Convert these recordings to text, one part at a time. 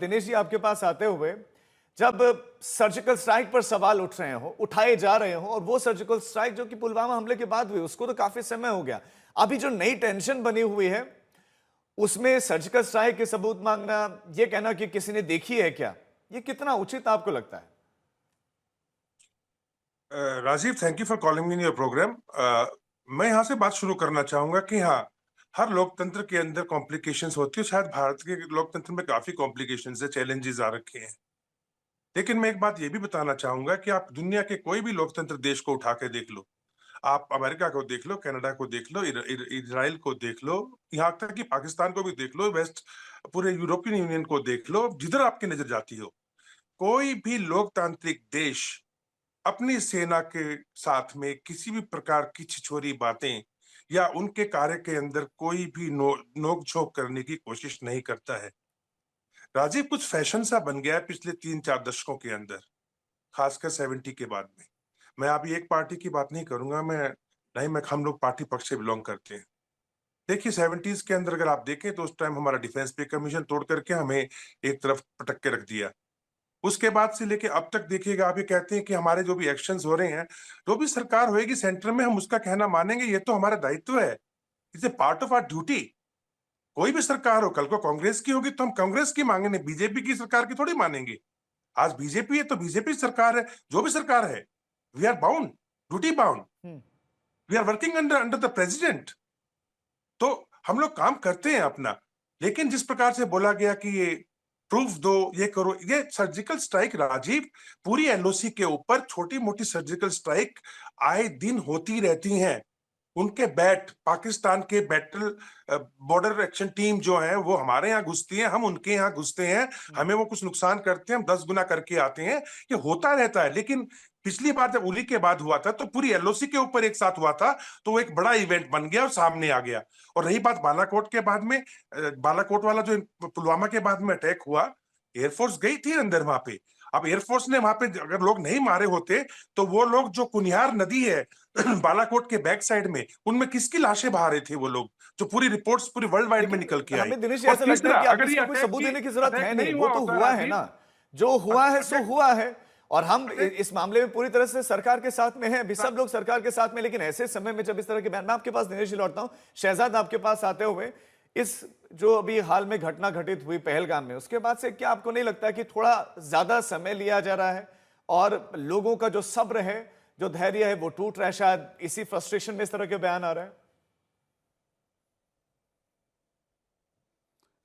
दिनेश जी आपके पास आते हुए, जब सर्जिकल स्ट्राइक पर सवाल उठ रहे हो, उठाए जा रहे हो, और वो सर्जिकल स्ट्राइक जो कि पुलवामा हमले के बाद हुई, उसको तो काफी समय हो गया, अभी जो नई टेंशन बनी हुई है उसमें सर्जिकल स्ट्राइक के सबूत मांगना, ये कहना कि किसी ने देखी है क्या, ये कितना उचित आपको लगता है? Rajiv, thank you for calling me in your programme. मैं यहाँ से बात शुरू करना चाहूंगा कि हाँ, हर लोकतंत्र के अंदर कॉम्प्लिकेशंस होती है। शायद भारत के लोकतंत्र में काफी कॉम्प्लिकेशंस है, चैलेंजेस आ रखे हैं। लेकिन मैं एक बात ये भी बताना चाहूंगा कि आप दुनिया के कोई भी लोकतंत्र देश को उठा के देख लो, आप अमेरिका को देख लो, कनाडा को देख लो, इजराइल को देख लो, यहाँ तक कि पाकिस्तान को भी देख लो, पूरे यूरोपियन यूनियन को देख लो, जिधर आपकी नजर जाती हो, कोई भी लोकतांत्रिक देश अपनी सेना के साथ में किसी भी प्रकार की छिछोरी बातें या उनके कार्य के अंदर कोई भी नोक झोंक करने की कोशिश नहीं करता है। राजीव, कुछ फैशन सा बन गया है पिछले 3-4 दशकों के अंदर, खासकर 70 के बाद में। मैं अभी एक पार्टी की बात नहीं करूंगा, मैं हम लोग पार्टी पक्ष से बिलोंग करते हैं। देखिए, 70s के अंदर अगर आप देखें तो उस टाइम हमारा डिफेंस पे कमीशन तोड़ करके हमें एक तरफ पटक के रख दिया। उसके बाद से लेके अब तक देखिएगा, आप ये कहते हैं कि हमारे जो भी एक्शंस हो रहे हैं, जो भी सरकार होएगी सेंटर में, हम उसका कहना मानेंगे, ये तो हमारा दायित्व है। It's a part of our duty. कोई भी सरकार हो, कल को कांग्रेस की होगी तो हम कांग्रेस की मांगेंगे, बीजेपी की सरकार की थोड़ी मानेंगे। आज बीजेपी है तो बीजेपी सरकार है, जो भी सरकार है, we are bound, duty bound, we are working under under the president. तो हम लोग काम करते हैं अपना। लेकिन जिस प्रकार से बोला गया कि ये प्रूफ दो, ये करो, ये सर्जिकल स्ट्राइक, राजीव, पूरी एलओसी के ऊपर छोटी मोटी सर्जिकल स्ट्राइक आए दिन होती रहती हैं। उनके पाकिस्तान के बैटल बॉर्डर एक्शन टीम जो है वो हमारे यहाँ घुसती है, हम उनके यहाँ घुसते हैं, हमें वो कुछ नुकसान करते हैं, हम 10 गुना करके आते हैं। ये होता रहता है। लेकिन पिछली बार जब उली के बाद हुआ था तो पूरी एलओसी के ऊपर एक साथ हुआ था, तो वो एक बड़ा इवेंट बन गया और सामने आ गया। और रही बात बालाकोट के बाद में, बालाकोट वाला जो पुलवामा के बाद में अटैक हुआ, एयरफोर्स गई थी अंदर वहां पे। अब एयरफोर्स ने वहां पे अगर लोग नहीं मारे होते तो वो लोग जो कुनिहार नदी है बालाकोट के बैक साइड में, उनमें किसकी लाशें बहा रहे थे वो लोग, जो पूरी रिपोर्ट्स पूरी वर्ल्ड वाइड में लेकिन निकल के आई। हमें दिनेश जी और ऐसा लगता है तीसरा, कि अब अगर ये इसका कोई सबूत देने की जरूरत है अटैक नहीं, नहीं वो हुआ तो होता हुआ है राजीव, ना, जो हुआ है सो अटैक हुआ है। और हम अटैक इस मामले में पूरी तरह से सरकार के साथ में हैं, अभी सब लोग सरकार के साथ में। लेकिन ऐसे समय में जब इस तरह के बयान, मैं आपके पास दिनेश जी लौटता हूं, शहजाद आपके पास आते हुए, इस जो अभी हाल में घटना घटित हुई पहलगाम में, उसके बाद से क्या आपको नहीं लगता है कि थोड़ा ज्यादा समय लिया जा रहा है और लोगों का जो सब्र है, जो धैर्य है, वो टूट रहा है? शायद इसी फ्रस्ट्रेशन में इस तरह के बयान आ रहे हैं।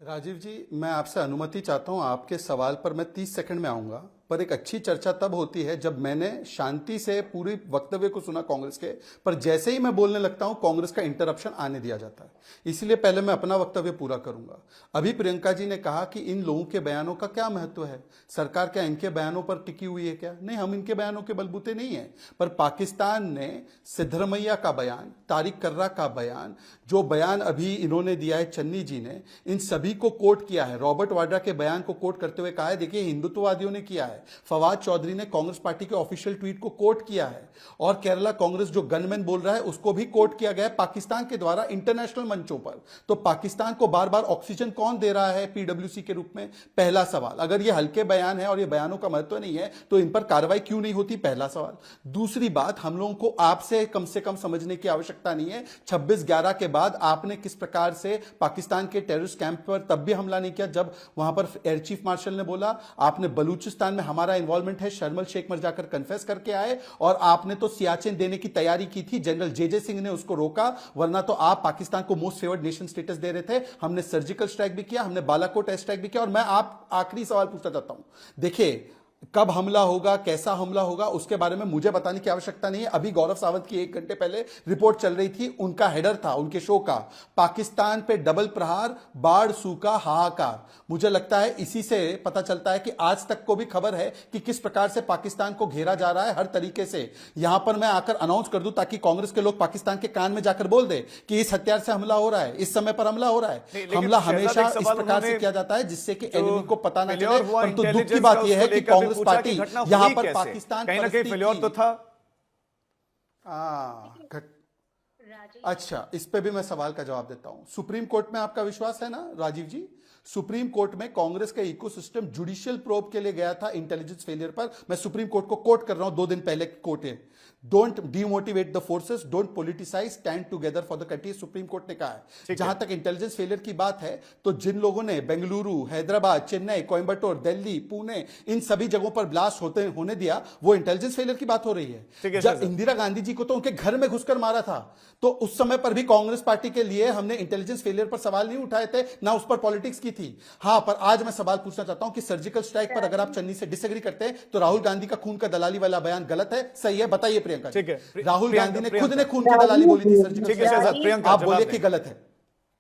राजीव जी, मैं आपसे अनुमति चाहता हूं। आपके सवाल पर मैं 30 सेकंड में आऊंगा, पर एक अच्छी चर्चा तब होती है जब मैंने शांति से पूरी वक्तव्य को सुना कांग्रेस के, पर जैसे ही मैं बोलने लगता हूं कांग्रेस का इंटरप्शन आने दिया जाता है। इसलिए पहले मैं अपना वक्तव्य पूरा करूंगा। अभी प्रियंका जी ने कहा कि इन लोगों के बयानों का क्या महत्व है, सरकार क्या इनके बयानों पर टिकी हुई है क्या? नहीं, हम इनके बयानों के बलबूते नहीं है। पर पाकिस्तान ने सिद्धरमैया का बयान, तारिक कर्रा का बयान, जो बयान अभी इन्होंने दिया है चन्नी जी ने, इन सभी को कोट किया है। रॉबर्ट वाड्रा के बयान को कोट करते हुए कहा है, देखिए हिंदुत्ववादियों ने किया है। फवाद चौधरी ने कांग्रेस पार्टी के ऑफिशियल ट्वीट को कोट किया है। और केरला कांग्रेस जो गनमैन बोल रहा है उसको भी कोट किया गया है पाकिस्तान के द्वारा इंटरनेशनल मंचों पर। तो पाकिस्तान को बार बार ऑक्सीजन कौन दे रहा है पीडब्ल्यूसी के रूप में? पहला सवाल। अगर ये हल्के बयान है और ये बयानों का महत्व नहीं है तो इन पर कार्रवाई क्यों नहीं होती? पहला सवाल। दूसरी बात, हम लोगों को आपसे कम से कम समझने की आवश्यकता नहीं है 26/11 के बाद आपने किस प्रकार से पाकिस्तान के टेररिस्ट कैंप पर तब भी हमला नहीं किया जब वहां पर एयर चीफ मार्शल ने बोला। आपने बलूचिस्तान में हमारा इन्वॉल्वमेंट है, शर्मल शेख मर जाकर कन्फेस करके आए। और आपने तो सियाचिन देने की तैयारी की थी, जनरल जे सिंह ने उसको रोका, वरना तो आप पाकिस्तान को मोस्ट फेवर्ड नेशन स्टेटस दे रहे थे। हमने सर्जिकल स्ट्राइक भी किया, हमने बालाकोट एयर स्ट्राइक भी किया। और मैं आप आखिरी सवाल पूछना चाहता हूं, देखिए कब हमला होगा, कैसा हमला होगा, उसके बारे में मुझे बताने की आवश्यकता नहीं है। अभी गौरव सावंत की 1 घंटे पहले रिपोर्ट चल रही थी, उनका हेडर था उनके शो का, पाकिस्तान पे डबल प्रहार, बाढ़, सूखा, हाहाकार। मुझे लगता है इसी से पता चलता है कि आज तक को भी खबर है कि किस प्रकार से पाकिस्तान को घेरा जा रहा है हर तरीके से। यहां पर मैं आकर अनाउंस कर दूं ताकि कांग्रेस के लोग पाकिस्तान के कान में जाकर बोल दे कि इस हथियार से हमला हो रहा है, इस समय पर हमला हो रहा है। हमला हमेशा इस प्रकार से किया जाता है जिससे कि एनिमी को पता ना चले। परंतु दुख की बात यह है कि कांग्रेस पार्टी यहां पर पाकिस्तान कहीं ना कहीं फेल्योर तो था। अच्छा, इस पे भी मैं सवाल का जवाब देता हूं। सुप्रीम कोर्ट में आपका विश्वास है ना राजीव जी? सुप्रीम कोर्ट में कांग्रेस का इकोसिस्टम जुडिशियल प्रोब के लिए गया था इंटेलिजेंस फेलियर पर। मैं सुप्रीम कोर्ट को कोट कर रहा हूं, 2 दिन पहले कोर्ट है, don't demotivate the forces, don't politicise, stand together for the country, supreme court ने कहा है। जहां तक इंटेलिजेंस फेलियर की बात है, तो जिन लोगों ने बेंगलुरु, हैदराबाद, चेन्नई, कोयंबटूर, दिल्ली, पुणे, इन सभी जगहों पर ब्लास्ट होने दिया, वो इंटेलिजेंस फेलियर की बात हो रही है। जब इंदिरा गांधी जी को तो उनके घर में घुसकर मारा था, तो उस समय पर भी कांग्रेस पार्टी के लिए हमने इंटेलिजेंस फेलियर पर सवाल नहीं उठाए थे, ना उस पर पॉलिटिक्स की थी। हां, पर आज मैं सवाल पूछना चाहता हूं कि सर्जिकल स्ट्राइक पर अगर आप चन्नी से डिसएग्री करते हैं, तो राहुल गांधी का खून का दलाली वाला बयान गलत है, सही है? बताइए प्रियंका। ठीक है, राहुल गांधी ने खुद ने खून की दलाली बोली थी सर्जिकल ठीक है स्ट्राइक, शहजाद, प्रियंका आप जवाब बोलिए दें। कि गलत है।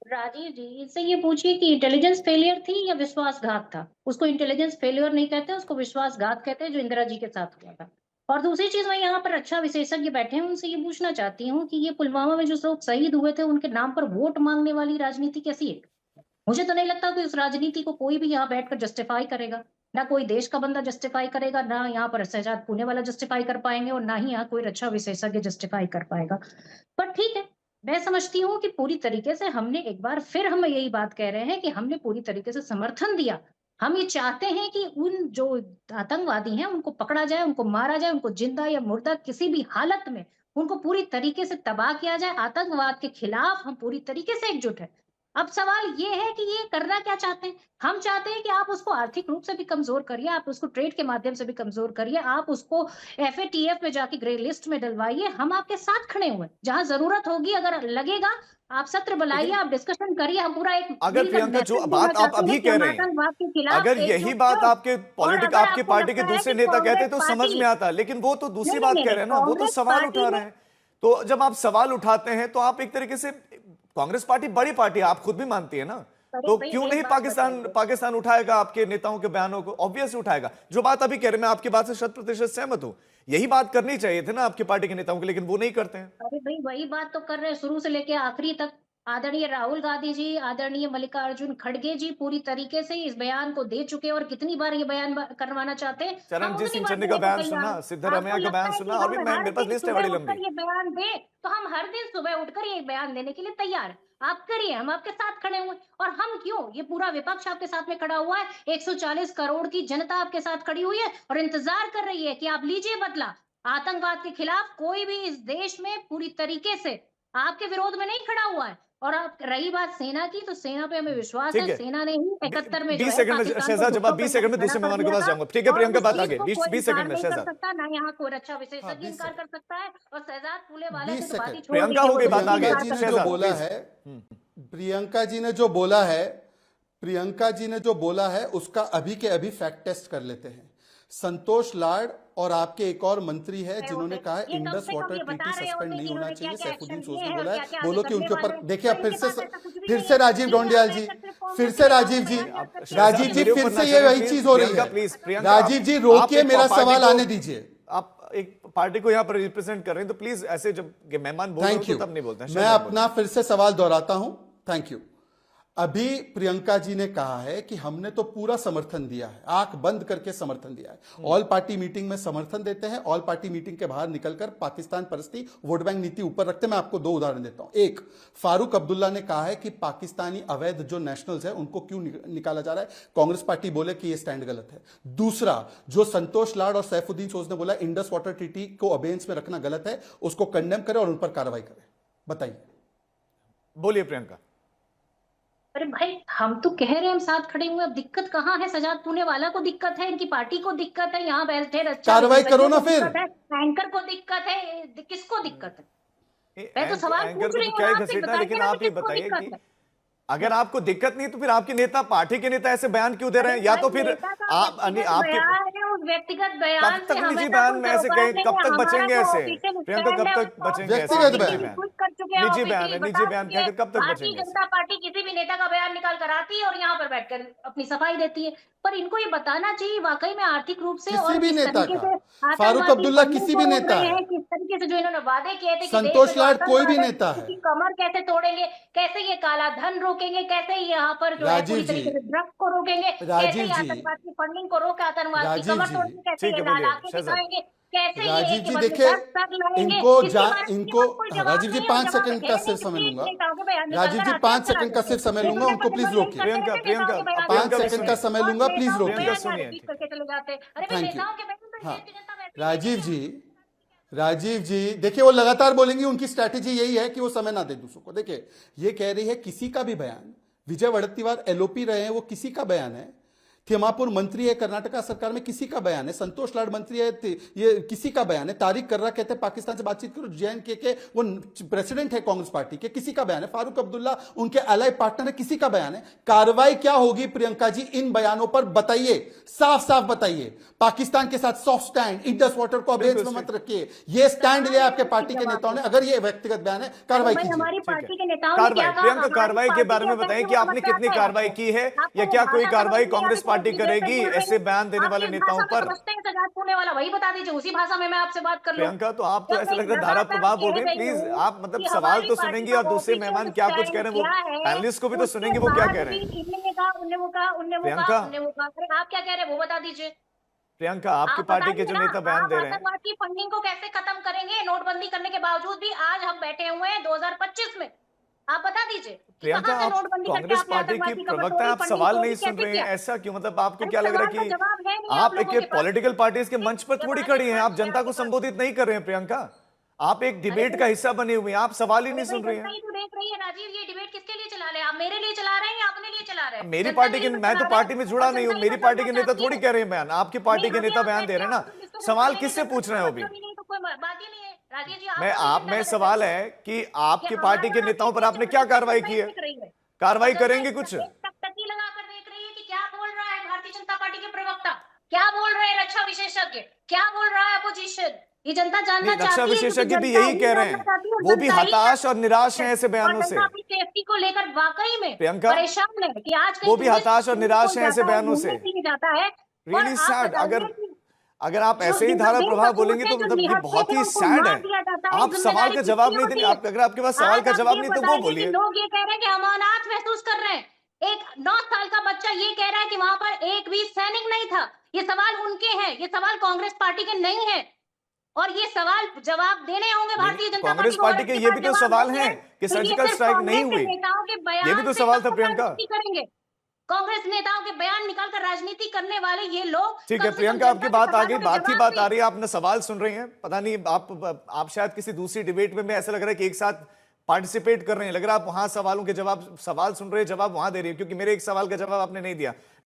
राजीव जी, इससे ये पूछिए कि इंटेलिजेंस फेलियर थी या विश्वासघात था। उसको इंटेलिजेंस फेलियर नहीं कहते, उसको विश्वासघात कहते हैं, जो इंदिरा जी के साथ हुआ था। और दूसरी चीज, मैं यहाँ पर रक्षा विशेषज्ञ बैठे हैं, उनसे ये पूछना चाहती हूँ कि ये पुलवामा में जो लोग शहीद हुए थे, उनके नाम पर वोट मांगने वाली राजनीति कैसी है? मुझे तो नहीं लगता कि उस राजनीति को कोई भी यहाँ बैठकर जस्टिफाई करेगा। ना कोई देश का बंदा जस्टिफाई करेगा, ना यहाँ पर शहजाद पुणे वाला जस्टिफाई कर पाएंगे, और ना ही यहाँ कोई रक्षा विशेषज्ञ जस्टिफाई कर पाएगा। पर ठीक है, मैं समझती हूँ कि पूरी तरीके से हमने एक बार फिर हम यही बात कह रहे हैं कि हमने पूरी तरीके से समर्थन दिया। हम ये चाहते हैं कि उन जो आतंकवादी हैं, उनको पकड़ा जाए, उनको मारा जाए, उनको जिंदा या मुर्दा किसी भी हालत में उनको पूरी तरीके से तबाह किया जाए। आतंकवाद के खिलाफ हम पूरी तरीके से एकजुट हैं। अब सवाल ये है कि ये करना क्या चाहते हैं? हम चाहते हैं कि आप उसको आर्थिक रूप से भी कमजोर करिए, आप उसको ट्रेड के माध्यम से भी कमजोर करिए, आप उसको एफएटीएफ में जाके ग्रे लिस्ट में डलवाइए। हम आपके साथ खड़े हुए हैं। जहां जरूरत होगी, अगर लगेगा, आप सत्र बुलाइए, आप डिस्कशन करिए। हम पूरा एक अगर प्रियंका जो बात आप अभी कह रहे हैं, अगर यही बात आपके आपके पार्टी के दूसरे नेता कहते तो समझ में आता, लेकिन वो तो दूसरी बात कह रहे हैं ना, वो तो सवाल उठा रहे हैं। तो जब आप सवाल उठाते हैं तो आप एक तरीके से, कांग्रेस पार्टी बड़ी पार्टी आप खुद भी मानती है ना, तो क्यों नहीं पाकिस्तान उठाएगा आपके नेताओं के बयानों को? ऑब्वियस उठाएगा। जो बात अभी कह रहे हैं, मैं आपकी बात से 100% सहमत हूं। यही बात करनी चाहिए थी ना आपकी पार्टी के नेताओं को, लेकिन वो नहीं करते हैं। अरे भाई, वही बात तो कर रहे हैं शुरू से लेके आखिरी तक। आदरणीय राहुल गांधी जी, आदरणीय मल्लिकार्जुन खड़गे जी पूरी तरीके से इस बयान को दे चुके हैं, और कितनी बार ये बयान करवाना चाहते हैं। चरणजीत सिंह चन्नी का बयान सुना, सिद्धरमैया का बयान सुना, और भी मेरे पास लिस्ट है बड़ी लंबी। ये बयान दे तो हम हर दिन सुबह उठकर ये बयान देने के लिए तैयार हैं। आप करिए, हम आपके साथ खड़े हुए। और हम क्यों, ये पूरा विपक्ष आपके साथ में खड़ा हुआ है। 140 करोड़ की जनता आपके साथ खड़ी हुई है और इंतजार कर रही है कि आप लीजिए बदला। आतंकवाद के खिलाफ कोई भी इस देश में पूरी तरीके से आपके विरोध में नहीं खड़ा हुआ है। और अब रही बात सेना की, तो सेना पे हमें विश्वास है। सेना ने ही 71 में 20 सेकंड में शहजाद जवाब, 20 सेकंड में दूसरे मेहमान के पास जाऊंगा। ठीक है प्रियंका, बात आगे 20 सेकंड में शहजाद। ना यहाँ कोई रक्षा विशेषज्ञ इनकार कर सकता है, और शहजाद पुले वाले बीस तो बात ही सेकंड। छोड़ प्रियंका हो गई बात आगे। प्रियंका जी ने जो बोला है, प्रियंका जी ने जो बोला है, प्रियंका जी ने जो बोला है, उसका अभी के अभी फैक्ट टेस्ट कर लेते हैं। संतोष लाड और आपके एक और मंत्री है जिन्होंने कहा है इंडस वाटर ट्रीटी सस्पेंड नहीं होना चाहिए, सैफुद्दीन सोज ने बोला है। बोलो कि उनके ऊपर, देखिए अब फिर से राजीव ढोंडियाल जी, फिर से राजीव जी फिर से ये वही चीज हो रही है। राजीव जी रोकिए, मेरा सवाल आने दीजिए। आप एक पार्टी को यहाँ पर रिप्रेजेंट कर रहे हैं, तो प्लीज ऐसे जब मेहमान बोल रहे हो तो तब नहीं बोलते हैं। मैं अपना फिर से सवाल दोहराता हूं। Thank you. अभी प्रियंका जी ने कहा है कि हमने तो पूरा समर्थन दिया है, आंख बंद करके समर्थन दिया है। ऑल पार्टी मीटिंग में समर्थन देते हैं, ऑल पार्टी मीटिंग के बाहर निकलकर पाकिस्तान परस्ती, वोट बैंक नीति ऊपर रखते हैं। मैं आपको 2 उदाहरण देता हूं। एक, फारूक अब्दुल्ला ने कहा है कि पाकिस्तानी अवैध जो नेशनल्स है उनको क्यों निकाला जा रहा है, कांग्रेस पार्टी बोले कि यह स्टैंड गलत है। दूसरा, जो संतोष लाड और सैफुद्दीन सोज ने बोला इंडस वाटर ट्रीटी को अबेंस में रखना गलत है, उसको कंडेम करें और उन पर कार्रवाई करें। बताइए, बोलिए प्रियंका। अरे भाई, हम तो कह रहे हैं हम साथ खड़े हुए। अब दिक्कत कहाँ है? सजाद पुणे वाला को दिक्कत है, इनकी पार्टी को दिक्कत है, यहाँ बैठे कार्रवाई करो ना फिर। एंकर को दिक्कत है, किसको दिक्कत है? मैं तो सवाल पूछ रही क्या हूँ, घसीटना, लेकिन आप ये बताइए कि अगर आपको दिक्कत नहीं तो फिर आपके नेता, पार्टी के नेता ऐसे बयान क्यों दे रहे हैं? या तो फिर आपके व्यक्तिगत बयान कब तक निजी बयान में ऐसे कहें, कब तक बचेंगे ऐसे प्रियंका, कब तक बचेंगे ऐसे निजी बयान कहकर कब तक भारतीय बचेंगे? जनता पार्टी किसी भी नेता का बयान निकाल कर आती है और यहाँ पर बैठकर अपनी सफाई देती है। पर इनको ये बताना चाहिए वाकई में आर्थिक रूप से, किसी भी नेता का, फारूक अब्दुल्ला किसी भी नेता है, किस तरीके से जो इन्होंने वादे किए थे, संतोष लाड कोई भी नेता है, कमर कैसे तोड़ेंगे, कैसे ये काला धन रोकेंगे, कैसे यहाँ पर जो है पूरी तरीके से ड्रग्स को रोकेंगे, कैसे आतंकवाद की फंडिंग को रोके, आतंकवाद की कमर तोड़ेंगे, कैसे ये लाला के दिखाएंगे। कैसे ये राजीव एक के जी बदले देखिए, 10 सर लाएंगे, इनको जिसके बारे में इनको कोई जवाब राजीव जी नहीं है, 5 जवाब सेकंड है का नहीं, सिर्फ तो समय प्लीज लूंगा। नेताओं के बयान निकाल राजीव कर जी आप 5 क्या सेकंड का चलाते सिर्फ थे? समय एक लूंगा, घंटे उनको प्लीज पहले रोकिए। करते थे प्रियंका नेताओं के बयान, 5 प्रियंका सेकंड का सुनिए। समय और लूंगा, प्लीज नेताओं के रोकिए। प्रियंका बयान सुनिए। रिपीट करके चले जाते। अरे भाई थैंक यू। नेताओं के बयान तो हाँ, देश की जनता वैसे ही राजीव देती है। जी, राजीव जी देखिए, वो लगातार बोलेंगी, उनकी स्ट्रैटेजी यही है कि वो समय ना दे दूसरों को। देखिए, ये कह रही है किसी का भी बयान, विजय वड़त्तीवार एलओपी रहे हैं, वो किसी का बयान है, थिमापुर मंत्री है कर्नाटका सरकार में, किसी का बयान है, संतोष लाड मंत्री है, ये किसी का बयान है, तारिक कर्रा कहते हैं पाकिस्तान से बातचीत करो, JNK के वो प्रेसिडेंट है कांग्रेस पार्टी के, किसी का बयान है, फारूक अब्दुल्ला उनके अलाई पार्टनर है, किसी का बयान है। कार्रवाई क्या होगी प्रियंका जी इन बयानों पर बताइए, साफ साफ बताइए। पाकिस्तान के साथ सॉफ्ट स्टैंड, इंडस वाटर को अबेंस में मत रखिए, ये स्टैंड लिया आपके पार्टी के नेताओं ने। अगर ये व्यक्तिगत बयान है, कार्रवाई भाई कीजिए। हमारी ठीक है। पार्टी के नेताओं ने क्या कार्रवाई, कहा? प्रियंका हमारी कार्रवाई के पार्टी बारे में अध्यक्ष बताएं ने कि वो आपने बताया कितनी है कार्रवाई आपको। की है, आपको या वो क्या कोई भाषा कार्रवाई समझ नहीं कांग्रेस आती, पार्टी जिस भाषा करेगी में बोल रहे ऐसे हैं। बयान देने आप वाले जिस नेताओं भाषा में पर? समझते हैं सजाद पुणे वाला, वही बता दीजिए, उसी भाषा में मैं आपसे बात कर लूं। प्रियंका, तो आप तो जब ऐसा मैं लग रहा है धारा लगातार प्रवाह बोल कह रहे हैं, रही प्लीज हूँ आप मतलब कि सवाल हमारी तो पार्टी सुनेंगी का और दूसरे मेहमान ऑफिशियल क्या कुछ कह स्टैंड रहे हैं वो क्या है, पैनलिस्ट को भी तो उसके सुनेंगे वो क्या बाद कह रहे भी हैं। इनने कहा, उनने वो कहा, उनने वो कहा, प्रियंका, उनने वो कहा। अरे आप क्या कह रहे हैं वो बता दीजिए। प्रियंका आपकी आप पार्टी के बताइए जो ना, नेता बयान आप दे रहे हैं। आतंकवाद की फंडिंग को कैसे खत्म करेंगे? नोटबंदी करने के बावजूद भी आज हम बैठे हुए हैं 2025 में। आप बता दीजिए कि प्रियंका, कहां से आप नोटबंदी करके कांग्रेस आपने पार्टी की आतंकवाद की खबर प्रवक्ता हैं, तोड़ी, आप फंडिंग सवाल नहीं तोड़ी, सुन कैसे रही हैं, किया? ऐसा क्यों? मतलब आपको अरे क्या लग रहा सवाल है का कि जवाब है नहीं आप आप लोगों के एक पास। पॉलिटिकल पार्टीज के मंच पर जब थोड़ी आने खड़ी हैं, का आप मंच है जनता को आपके पास। संबोधित नहीं कर रहे हैं प्रियंका, आप एक अरे डिबेट भाई, का हिस्सा बनी हुई हैं, आप सवाल ही अरे नहीं भाई सुन रही जनता हैं। ही तो देख रही है राजीव, ये डिबेट किसके लिए चला रहे हैं? आप मेरे लिए चला रहे हैं या अपने लिए चला रहे हैं? मेरी जनता पार्टी के के, लिए तो मैं तो चला रहे पार्टी हैं, में और जुड़ा नहीं हूं, जनता ही मेरी पार्टी के बदलना नेता चाहती थोड़ी है। कह रहे हैं बयान, आपकी पार्टी नहीं के अभी नेता आप बयान दे ऐसे रहे हैं ना। आप डिस्कशन कर सवाल लेंगे, किससे जनता पूछ का रहे हैं अभी? मतलब ही नहीं तो कोई बात ही नहीं है राजीव जी। मैं आपका आप एजेंडा में गलत सवाल है है कि कि आपकी पार्टी के हमारा नेताओं पर आपने आपकी क्या जनता कार्रवाई ही की है? देख रही है, कार्रवाई और जनता करेंगे एक कुछ? टकटकी लगा कर देख रही है कि क्या बोल रहा है भारतीय जनता पार्टी के प्रवक्ता, क्या बोल रहे हैं रक्षा विशेषज्ञ, क्या बोल रहा है अपोजिशन। ये जनता जानना नहीं, रक्षा चाहती है, क्योंकि विशेषज्ञ भी जनता यही ही कह रहे जानना हैं, चाहती है, और वो भी जनता ही हताश और निराश हैं ऐसे और बयानों से। जनता अपनी सेफ्टी को लेकर वाकई में प्रियंका, परेशान है कि आज कहीं वो भी टूरिस्ट हताश और निराश कोई हैं ऐसे जाता है, बयानों से। घूमने के लिए जाता है, और रियली आप सैड। अगर बताइए कि अगर आप जो ऐसे ही जिनको धारा प्रवाह बेकसूर बोलेंगे थे, तो जो मतलब ये निहत्थे बहुत थे, ही उनको सैड मार है। दिया जाता है, आप सवाल जिम्मेदारी का किसकी जवाब नहीं होती देंगे, है? आप अगर आपके पास सवाल आज का आप जवाब ये नहीं तो वो बताइए कि बोलिए। लोग ये कह रहे हैं कि हम अनाथ महसूस कर रहे हैं। एक 9 साल का बच्चा ये कह रहा है कि वहां पर एक भी सैनिक नहीं था। ये सवाल उनके हैं, ये सवाल कांग्रेस पार्टी के नहीं है, और ये सवाल जवाब देने होंगे नहीं, भारतीय जनता कांग्रेस पार्टी को, और पार्टी के इसके ये पास भी तो जवाब सवाल नहीं हैं है, कि फिर ये सर्जिकल सिर्फ स्ट्राइक नहीं कांग्रेस के हुई। नेताओं के ये भी बयान तो से सवाल कब था तक प्रियंका। राजनीति करेंगे? कांग्रेस नेताओं के बयान निकालकर राजनीति करने वाले ये लोग ठीक है कम से कम प्रियंका, आपकी जनता के बात आ गई, सवालों के बात ही जवाब बात आ दें। रही है, आपने सवाल सुन रही हैं, पता नहीं आप शायद किसी दूसरी डिबेट में ऐसा लग रहा है कि एक साथ पार्टिसिपेट कर रहे हैं, लग रहा है आप वहां सवालों के जवाब, सवाल सुन रहे हैं, जवाब वहां दे रही है, क्योंकि मेरे एक सवाल का जवाब आपने नहीं दिया।